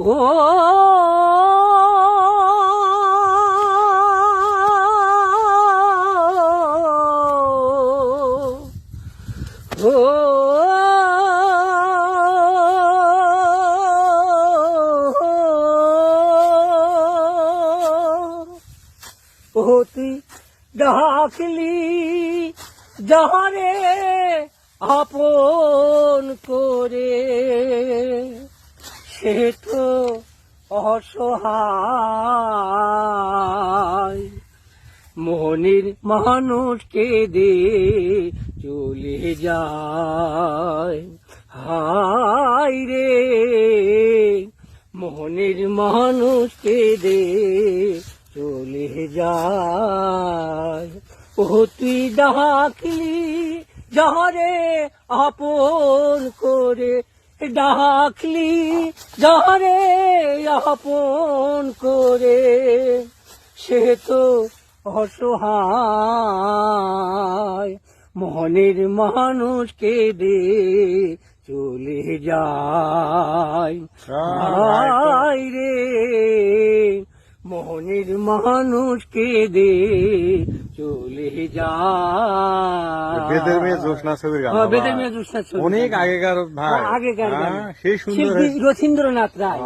ও তুই ডাকলি যাহারে আপন করে, সে তো অসহায় মনের মানুষকে দে চলে যায়। হায় রে মোহনের মানুষকে দে চলে যায়। ও তুই ডাকলি যাহারে আপন করে, ডাকলি যাহারে আপন করে, সে তো অসহায় মনের মানুষকে দে চলে যায়। হায় রে মোহনের মানুষকে দে চলে যায়। বেদের মেয়ে জ্যোৎস্না ছবির গান, বেদের মেয়ে জ্যোৎস্না ছবি, অনেক আগেকার ভাই, আগেকার গান, সেই সুন্দর রথীন্দ্রনাথ রায়।